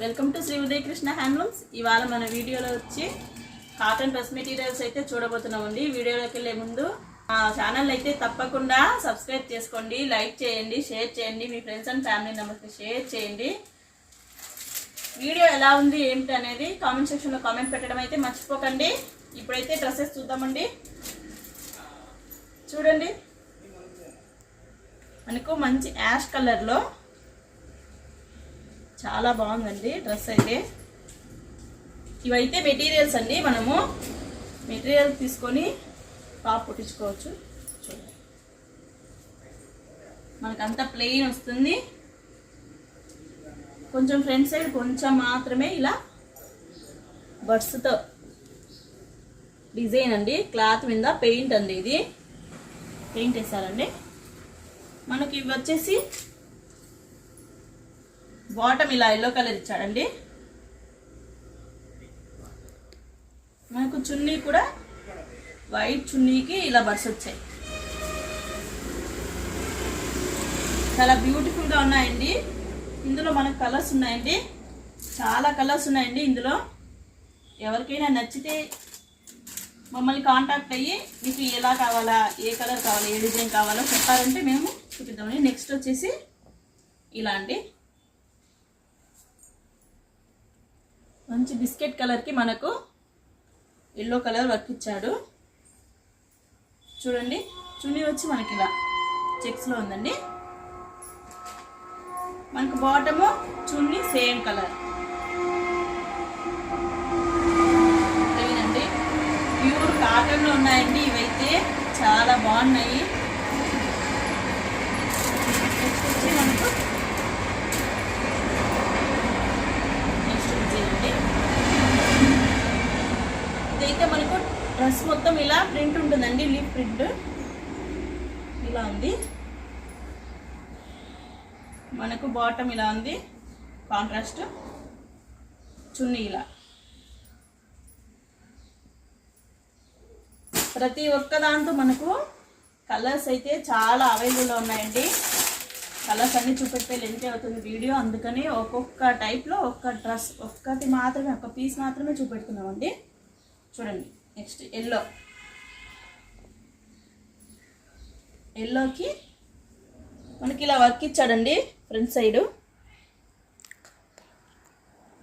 Welcome to Shri Uday Krishna handlooms. ఇవాళ మన వీడియోలో వచ్చి కాటన్ డ్రెస్ మెటీరియల్స్ అయితే చూడబోతున్నామండి. వీడియోలోకి వెళ్ళే ముందు మా ఛానల్ అయితే తప్పకుండా సబ్స్క్రైబ్ చేసుకోండి, లైక్ చేయండి, షేర్ చేయండి, మీ ఫ్రెండ్స్ అండ్ ఫ్యామిలీ మెంబర్స్కి షేర్ చేయండి. వీడియో ఎలా ఉంది ఏంటి అనేది కామెంట్ సెక్షన్లో కామెంట్ పెట్టడం అయితే మర్చిపోకండి. ఇప్పుడైతే డ్రెస్సెస్ చూద్దామండి. చూడండి, మనకు మంచి యాష్ కలర్లో చాలా బాగుందండి డ్రెస్ అయితే. ఇవైతే మెటీరియల్స్ అండి, మనము మెటీరియల్ తీసుకొని టాప్ కుట్టించుకోవచ్చు. చూడండి, మనకంతా ప్లెయిన్ వస్తుంది. కొంచెం ఫ్రంట్ సైడ్ కొంచెం మాత్రమే ఇలా బడ్స్తో డిజైన్ అండి. క్లాత్ మీద పెయింట్ అండి, ఇది పెయింట్ వేసారండి. మనకి ఇవి వచ్చేసి బాటమ్ ఇలా ఎల్లో కలర్ ఇచ్చాడండి. మనకు చున్నీ కూడా వైట్ చున్నీకి ఇలా బడ్స్ వచ్చాయి. చాలా బ్యూటిఫుల్గా ఉన్నాయండి. ఇందులో మనకు కలర్స్ ఉన్నాయండి, చాలా కలర్స్ ఉన్నాయండి. ఇందులో ఎవరికైనా నచ్చితే మమ్మల్ని కాంటాక్ట్ అయ్యి మీకు ఎలా కావాలా, ఏ కలర్ కావాలా, ఏ డిజైన్ కావాలో చెప్పారంటే మేము చూపిద్దామండి. నెక్స్ట్ వచ్చేసి ఇలా అండి, మంచి బిస్కెట్ కలర్కి మనకు ఎల్లో కలర్ వర్క్ ఇచ్చాడు. చూడండి, చున్నీ వచ్చి మనకి ఇలా చెక్స్లో ఉందండి. మనకు బాటము చున్నీ సేమ్ కలర్. అండి, ప్యూర్ కాటన్లో ఉన్నాయండి. ఇవైతే చాలా బాగున్నాయి. నెక్స్ట్ వచ్చి మనకు ఇదైతే మనకు డ్రెస్ మొత్తం ఇలా ప్రింట్ ఉంటుందండి, లీఫ్ ప్రింట్ ఇలా ఉంది. మనకు బాటమ్ ఇలా ఉంది, కాంట్రాస్ట్ చున్నీ ఇలా. ప్రతి ఒక్క దాంతో మనకు కలర్స్ అయితే చాలా అవైలబుల్లో ఉన్నాయండి. కలర్స్ అన్నీ చూపెడితే లెంత్ అవుతుంది వీడియో, అందుకని ఒక్కొక్క టైప్లో ఒక్క డ్రెస్ ఒక్కటి మాత్రమే, ఒక పీస్ మాత్రమే చూపెడుతున్నామండి. చూడండి, నెక్స్ట్ ఎల్లోకి మనకి ఇలా వర్క్ ఇచ్చాడండి. ఫ్రంట్ సైడు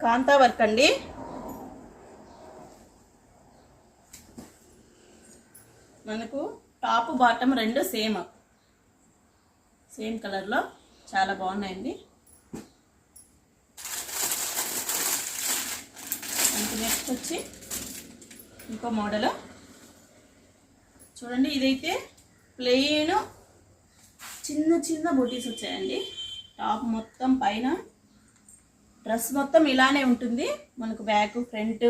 కాంతా వర్క్ అండి. మనకు టాప్ బాటమ్ రెండు సేమ్ కలర్లో చాలా బాగున్నాయండి. మనకి నెక్స్ట్ వచ్చి ఇంకో మోడల్ చూడండి. ఇదైతే ప్లెయిన్ చిన్న చిన్న బూటీస్ వచ్చాయండి. టాప్ మొత్తం పైన డ్రెస్ మొత్తం ఇలానే ఉంటుంది. మనకు బ్యాక్ ఫ్రంట్,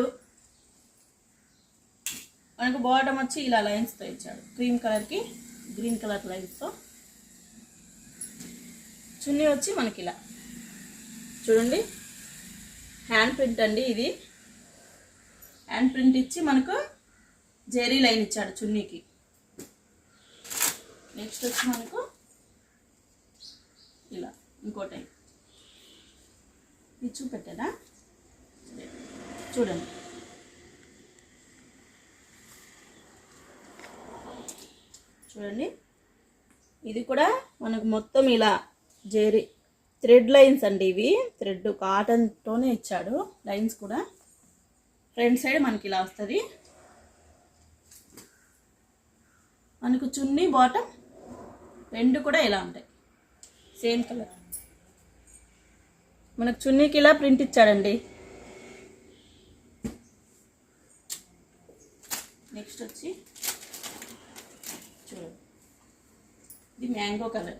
మనకు బాటమ్ వచ్చి ఇలా లైన్స్తో ఇచ్చాడు. క్రీమ్ కలర్కి గ్రీన్ కలర్ లైన్స్తో. చున్నీ వచ్చి మనకి ఇలా చూడండి, హ్యాండ్ ప్రింట్ అండి. ఇది హ్యాండ్ ప్రింట్ ఇచ్చి మనకు జెరీ లైన్ ఇచ్చాడు చున్నీకి. నెక్స్ట్ వచ్చి మనకు ఇలా ఇంకో టైప్ ఇది చూపెట్టారా, చూడండి. చూడండి, ఇది కూడా మనకు మొత్తం ఇలా జెరీ థ్రెడ్ లైన్స్ అండి. ఇవి థ్రెడ్ కాటన్తోనే ఇచ్చాడు లైన్స్ కూడా. ఫ్రంట్ సైడ్ మనకి ఇలా వస్తుంది. మనకు చున్నీ బాటమ్ రెండు కూడా ఇలా ఉంటాయి, సేమ్ కలర్. మనకు చున్నీకి ఇలా ప్రింట్ ఇచ్చాడండి. నెక్స్ట్ వచ్చి చూడండి, ఇది మ్యాంగో కలర్.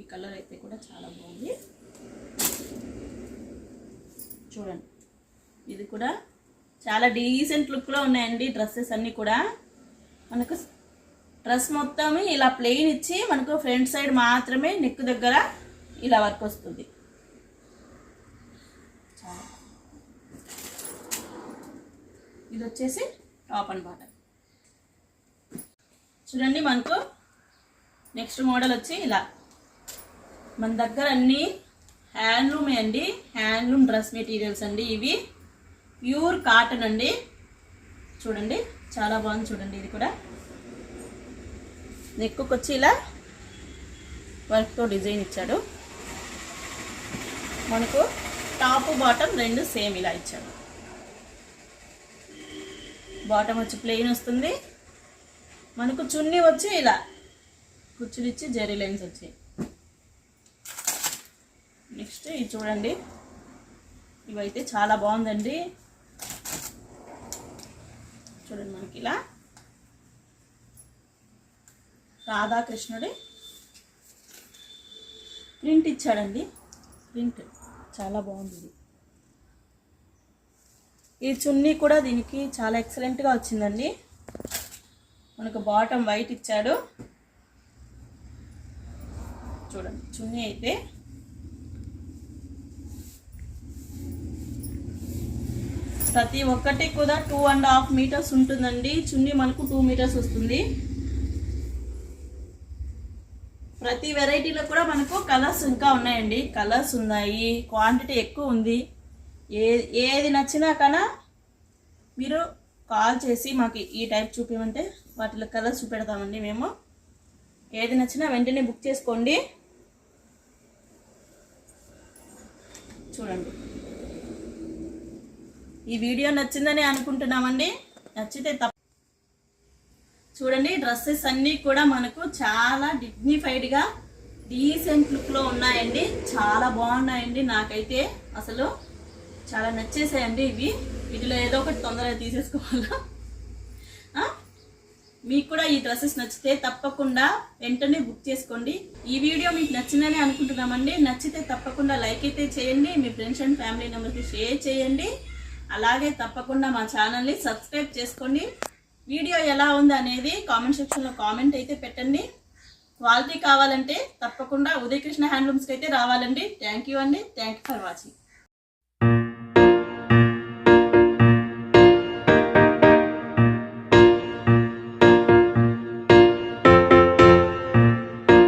ఈ కలర్ అయితే కూడా చాలా బాగుంది. చూడండి, ఇది కూడా చాలా డీసెంట్ లుక్లో ఉన్నాయండి డ్రెస్సెస్ అన్నీ కూడా. మనకు డ్రెస్ మొత్తం ఇలా ప్లెయిన్ ఇచ్చి మనకు ఫ్రంట్ సైడ్ మాత్రమే నెక్ దగ్గర ఇలా వర్క్ వస్తుంది. ఇది వచ్చేసి టాప్ అండ్ బాటమ్. చూడండి, మనకు నెక్స్ట్ మోడల్ వచ్చి ఇలా. మన దగ్గర అన్నీ హ్యాండ్లూమే అండి, హ్యాండ్లూమ్ డ్రెస్ మెటీరియల్స్ అండి. ఇవి ప్యూర్ కాటన్ అండి. చూడండి చాలా బాగుంది చూడండి. ఇది కూడా నెక్కుకొచ్చి ఇలా వర్క్తో డిజైన్ ఇచ్చాడు. మనకు టాప్ బాటమ్ రెండు సేమ్ ఇలా ఇచ్చాడు. బాటమ్ వచ్చి ప్లెయిన్ వస్తుంది. మనకు చున్నీ వచ్చి ఇలా కుచ్చులు ఇచ్చి జరీ లైన్స్ వచ్చాయి. నెక్స్ట్ ఇది చూడండి, ఇవైతే చాలా బాగుందండి. చూడండి మనకి ఇలా రాధాకృష్ణుడి ప్రింట్ ఇచ్చాడండి. ప్రింట్ చాలా బాగుంది. ఈ చున్నీ కూడా దీనికి చాలా ఎక్సలెంట్గా వచ్చిందండి. మనకు బాటమ్ వైట్ ఇచ్చాడు. చూడండి చున్నీ అయితే ప్రతి ఒక్కటి కూడా 2.5 మీటర్స్ ఉంటుందండి. చున్నీ మనకు 2 మీటర్స్ వస్తుంది. ప్రతి వెరైటీలో కూడా మనకు కలర్స్ ఇంకా ఉన్నాయండి. కలర్స్ ఉన్నాయి, క్వాంటిటీ ఎక్కువ ఉంది. ఏది నచ్చినా కన్నా మీరు కాల్ చేసి మాకు ఈ టైప్ చూపించమంటే వాటిలో కలర్స్ చూపెడతామండి మేము. ఏది నచ్చినా వెంటనే బుక్ చేసుకోండి. చూడండి ఈ వీడియో నచ్చిందని అనుకుంటున్నామండి. నచ్చితే చూడండి డ్రెస్సెస్ అన్నీ కూడా మనకు చాలా డిగ్నిఫైడ్గా డీసెంట్ లుక్లో ఉన్నాయండి. చాలా బాగున్నాయండి. నాకైతే అసలు చాలా నచ్చేసాయండి. వీటిలో ఏదో ఒకటి తొందరగా తీసేసుకోవాలా. మీకు కూడా ఈ డ్రెస్సెస్ నచ్చితే తప్పకుండా వెంటనే బుక్ చేసుకోండి. ఈ వీడియో మీకు నచ్చిందని అనుకుంటున్నామండి. నచ్చితే తప్పకుండా లైక్ అయితే చేయండి. మీ ఫ్రెండ్స్ అండ్ ఫ్యామిలీ మెంబర్స్కి షేర్ చేయండి. అలాగే తప్పకుండా మా ఛానల్ని సబ్స్క్రైబ్ చేసుకోండి. వీడియో ఎలా ఉంది అనేది కామెంట్ సెక్షన్లో కామెంట్ అయితే పెట్టండి. క్వాలిటీ కావాలంటే తప్పకుండా ఉదయకృష్ణ హ్యాండ్లూమ్స్కి అయితే రావాలండి. థ్యాంక్ యూ అండి. Thank you for watching.